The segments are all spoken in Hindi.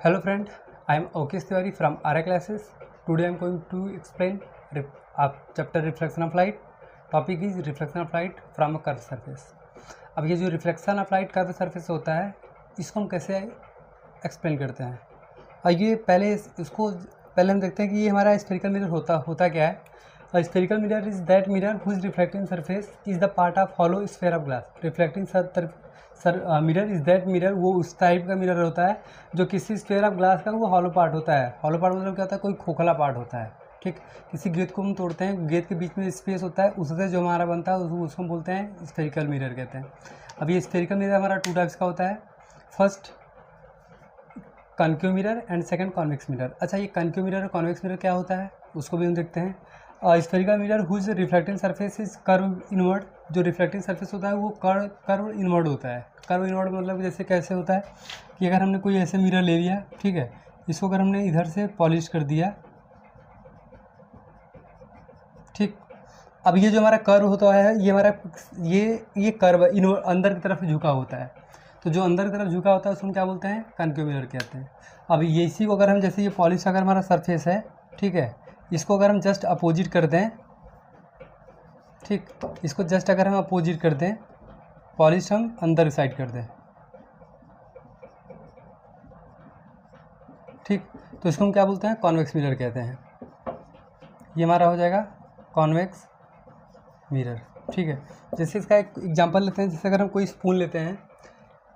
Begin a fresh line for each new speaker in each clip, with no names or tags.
Hello friend, I am Okesh Tiwari from RA classes. Today I am going to explain chapter reflection of light. Topic is reflection of light from a curved surface. अब ये जो reflection of light curve surface होता है इसको हम कैसे एक्सप्लेन करते हैं। और ये पहले हम देखते हैं कि ये हमारा स्फेरिकल मिरर होता क्या है। और spherical mirror is that mirror whose reflecting surface is the part of hollow sphere of glass. Reflecting mirror is that mirror, वो उस टाइप का मिरर होता है जो किसी स्फेयर ऑफ ग्लास का वो हॉलो पार्ट होता है। हॉलो पार्ट मतलब क्या होता है, कोई खोखला पार्ट होता है। ठीक, किसी गेंद को हम तोड़ते हैं, गेंद के बीच में स्पेस होता है, उससे जो हमारा बनता है उसको हम बोलते हैं स्फेरिकल मिरर कहते हैं। अब ये स्फेरिकल मिरर हमारा टू टाइप्स का होता है, first concave mirror and second convex mirror. अच्छा, ये कॉन्केव मिरर और कॉन्वेक्स मिरर क्या होता है उसको भी हम देखते हैं। Spherical mirror whose reflecting surface is curve inward. जो रिफ्लेक्टिंग सरफेस होता है वो कर्व इनवर्ड होता है। कर्व इनवर्ड मतलब जैसे कैसे होता है कि अगर हमने कोई ऐसे मिरर ले लिया, ठीक है, इसको अगर हमने इधर से पॉलिश कर दिया, ठीक, अब ये जो हमारा कर्व होता है ये हमारा ये कर्व अंदर की तरफ झुका होता है। तो जो अंदर की तरफ झुका होता है उसको हम क्या बोलते हैं, कॉन्केव मिरर कहते हैं। अब ये इसी को अगर हम जैसे ये पॉलिश अगर हमारा सरफेस है, ठीक है, इसको अगर हम जस्ट अपोजिट कर दें, ठीक, इसको जस्ट अगर हम अपोजिट कर दें, पॉलिश हम अंदर साइड कर दें, ठीक, तो इसको हम क्या बोलते हैं, कॉन्वेक्स मिरर कहते हैं। ये हमारा हो जाएगा कॉन्वेक्स मिरर। ठीक है, जैसे इसका एक एग्जांपल लेते हैं। जैसे अगर हम कोई स्पून लेते हैं,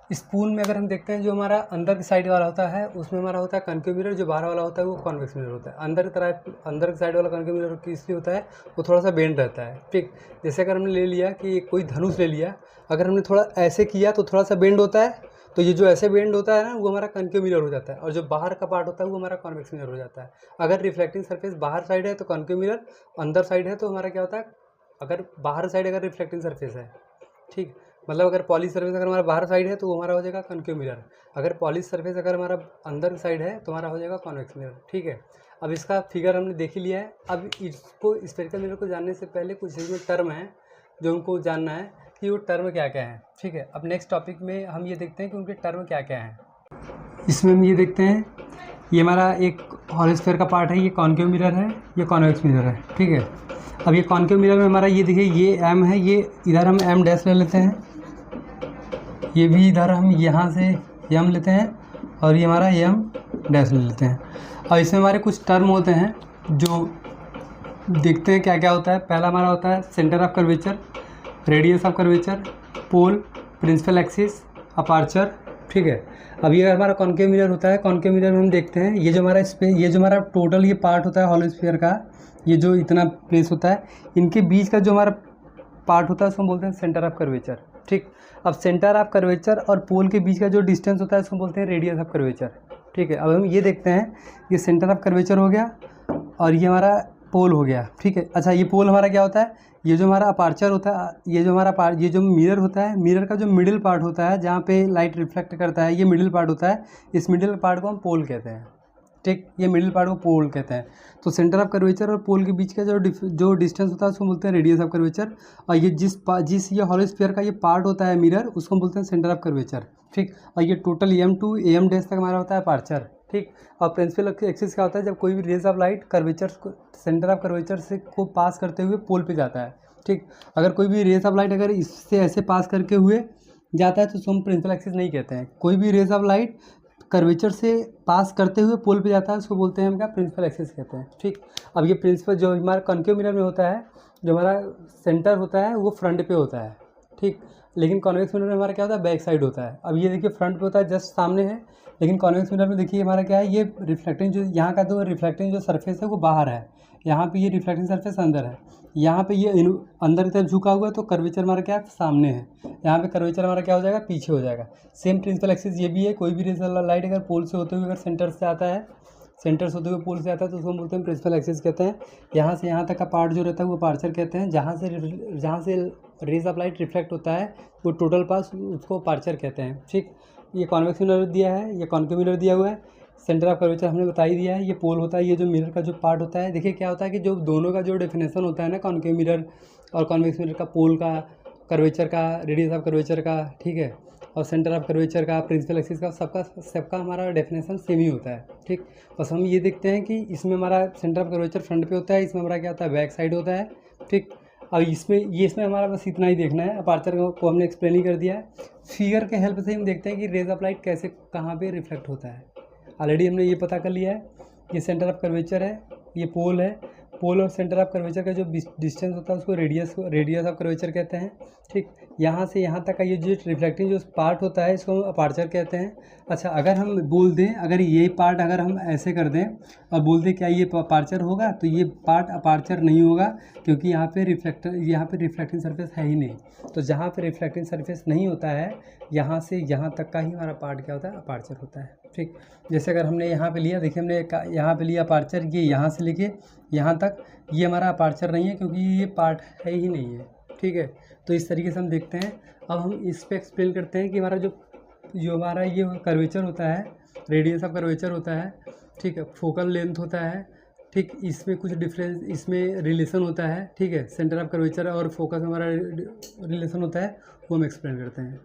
स्पून में अगर हम देखते हैं जो हमारा अंदर की साइड वाला होता है उसमें हमारा होता है कॉन्केव मिरर, जो बाहर वाला होता है वो कॉन्वेक्स मिरर होता है। अंदर की साइड वाला कॉन्केव मिरर इसलिए होता है वो थोड़ा सा बेंड रहता है। ठीक, जैसे अगर हमने ले लिया कि कोई धनुष ले लिया, अगर हमने थोड़ा ऐसे किया तो थोड़ा सा बेंड होता है, तो ये जो ऐसे बेंड होता है ना वो हमारा कॉन्केव मिरर हो जाता है, और जो बाहर का पार्ट होता है वो हमारा कॉन्वेक्स मिरर हो जाता है। अगर रिफ्लेक्टिंग सरफेस बाहर साइड है तो कॉन्केव मिरर, अंदर साइड है तो हमारा क्या होता है, अगर बाहर साइड अगर रिफ्लेक्टिंग सरफेस है, ठीक, मतलब अगर पॉलिश सरफेस अगर हमारा बाहर साइड है तो वो हमारा हो जाएगा कॉन्केव मिरर। अगर पॉलिश सरफेस अगर हमारा अंदर साइड है तो हमारा हो जाएगा कॉन्वेक्स मिरर। ठीक है, अब इसका फिगर हमने देख ही लिया है। अब इसको स्फेरिकल मिरर को जानने से पहले कुछ इसमें टर्म है जो हमको जानना है कि वो टर्म क्या क्या है। ठीक है, अब नेक्स्ट टॉपिक में हम ये देखते हैं कि उनके टर्म क्या क्या हैं। इसमें हम ये देखते हैं, ये हमारा एक हॉलो स्फीयर का पार्ट है, ये कॉन्केव मिरर है, ये कॉन्वेक्स मिरर है। ठीक है, अब ये कॉन्केव मिरर में हमारा ये देखिए ये एम है, ये इधर हम एम डैश ले लेते हैं, ये भी इधर हम यहाँ से एम लेते हैं, और ये हमारा एम डैश ले लेते हैं। और इसमें हमारे कुछ टर्म होते हैं जो देखते हैं क्या क्या होता है। पहला हमारा होता है centre of curvature, radius of curvature, pole, principal axis, aperture. ठीक है, अब ये हमारा कॉन्केव मिरर होता है। कॉन्केव मिरर में हम देखते हैं ये जो हमारा टोटल ये पार्ट होता है हॉलो स्फीयर का, ये जो इतना प्लेस होता है, इनके बीच का जो हमारा पार्ट होता है उसको हम बोलते हैं सेंटर ऑफ कर्वेचर। ठीक, अब सेंटर ऑफ कर्वेचर और पोल के बीच का जो डिस्टेंस होता है उसको बोलते हैं रेडियस ऑफ कर्वेचर। ठीक है, अब हम ये देखते हैं, ये सेंटर ऑफ कर्वेचर हो गया और ये हमारा पोल हो गया। ठीक है, अच्छा, ये पोल हमारा क्या होता है, ये जो हमारा अपार्चर होता है, ये जो हमारा ये जो मिरर होता है, मिरर का जो मिडिल पार्ट होता है जहाँ पे लाइट रिफ्लेक्ट करता है, ये मिडिल पार्ट होता है, इस मिडिल पार्ट को हम पोल कहते हैं। ठीक, ये मिडिल पार्ट को पोल कहते हैं। तो सेंटर ऑफ कर्वेचर और पोल के बीच का जो डिस्टेंस होता है उसको बोलते हैं रेडियस ऑफ कर्वेचर। और ये जिस ये हॉलो स्फीयर का ये पार्ट होता है मिरर, उसको बोलते हैं सेंटर ऑफ कर्वेचर। ठीक, और ये total M to M dash तक हमारा होता है अपार्चर। ठीक, और प्रिंसिपल एक्सिस क्या होता है, जब कोई भी रेज ऑफ लाइट कर्वेचर को सेंटर ऑफ कर्वेचर से को पास करते हुए पोल पे जाता है। ठीक, अगर कोई भी रेज ऑफ लाइट अगर इससे ऐसे पास करके हुए जाता है तो उसको हम प्रिंसिपल एक्सिस नहीं कहते हैं। कोई भी रेज ऑफ लाइट कर्वेचर से पास करते हुए पोल पे जाता है उसको बोलते हैं हम क्या, प्रिंसिपल एक्सिस कहते हैं। ठीक, अब ये प्रिंसिपल जो हमारा कॉन्केव मिरर में होता है, जो हमारा सेंटर होता है वो फ्रंट पे होता है। ठीक, लेकिन कॉन्वेक्स मिरर में हमारा क्या होता है, बैक साइड होता है। अब ये देखिए फ्रंट पे होता है, जस्ट सामने है, लेकिन कॉन्वेक्स मिरर में देखिए हमारा क्या है, ये रिफ्लेक्टिंग जो यहाँ का जो रिफ्लेक्टिंग जो सरफेस है वो बाहर है, यहाँ पे ये रिफ्लेक्टिंग सरफेस अंदर है, यहाँ पे ये अंदर की तरफ झुका हुआ है, तो कर्वेचर हमारा क्या है, सामने है, यहाँ पे कर्वेचर हमारा क्या हो जाएगा, पीछे हो जाएगा। सेम प्रिंसिपल एक्सिस ये भी है। कोई भी रेज लाइट अगर पोल से होते हुए अगर सेंटर से आता है, सेंटर से होते हुए पोल से आता है तो उसको हम बोलते हैं प्रिंसिपल एक्सिस कहते हैं। यहाँ से यहाँ तक का पार्ट जो रहता है वो अपार्चर कहते हैं। जहाँ से रेज ऑफ लाइट रिफ्लेक्ट होता है वो टोटल पास उसको अपार्चर कहते हैं। ठीक, ये कॉन्वेक्स मिरर दिया है, ये कॉन्केव मिरर दिया हुआ है, सेंटर ऑफ कर्वेचर हमने बता ही दिया है, ये पोल होता है। ये जो मिरर का जो पार्ट होता है, देखिए क्या होता है कि जो दोनों का जो डेफिनेशन होता है ना, कॉन्केव मिरर और कॉन्वेक्स मिरर का, पोल का, कर्वेचर का, रेडियस ऑफ कर्वेचर का, ठीक है, और सेंटर ऑफ कर्वेचर का, प्रिंसिपल एक्सिस का, सबका हमारा डेफिनेशन सेम ही होता है, ठीक। बस हम ये देखते हैं कि इसमें हमारा सेंटर ऑफ कर्वेचर फ्रंट पे होता है, इसमें हमारा क्या होता है, बैक साइड होता है, ठीक। और इसमें हमारा बस इतना ही देखना है। अपर्चर को हमने एक्सप्लेन ही कर दिया है। फिगर के हेल्प से हम देखते हैं कि रेज ऑफ लाइट कैसे कहाँ पे रिफ्लेक्ट होता है। ऑलरेडी हमने ये पता कर लिया है, ये सेंटर ऑफ कर्वेचर है, ये पोल है। पोल और सेंटर ऑफ कर्वेचर का जो डिस्टेंस होता है उसको रेडियस ऑफ कर्वेचर कहते हैं, ठीक। यहाँ से यहाँ तक का ये जो रिफ्लेक्टिंग जो पार्ट होता है इसको हम अपर्चर कहते हैं। अच्छा, अगर हम बोल दें, अगर ये पार्ट अगर हम ऐसे कर दें और बोल दें क्या ये अपर्चर होगा, तो ये पार्ट अपर्चर नहीं होगा, क्योंकि यहाँ पे रिफ्लेक्टिंग सरफेस है ही नहीं। तो जहाँ पे रिफ्लेक्टिंग सरफेस नहीं होता है, यहाँ से यहाँ तक का ही हमारा पार्ट क्या होता है, अपर्चर होता है, ठीक। जैसे अगर हमने यहाँ पे लिया, देखिए हमने यहाँ पे लिया अपर्चर, ये यहाँ से लेके यहाँ तक, ये हमारा अपर्चर नहीं है क्योंकि ये पार्ट है ही नहीं है, ठीक है। तो इस तरीके से हम देखते हैं। अब हम इस पे एक्सप्लेन करते हैं कि हमारा जो हमारा ये कर्वेचर होता है, रेडियस ऑफ कर्वेचर होता है, ठीक है, फोकल लेंथ होता है, ठीक। इसमें कुछ डिफरेंस, इसमें रिलेशन होता है, ठीक है, सेंटर ऑफ कर्वेचर और फोकस हमारा रिलेशन होता है, वो हम एक्सप्लेन करते हैं।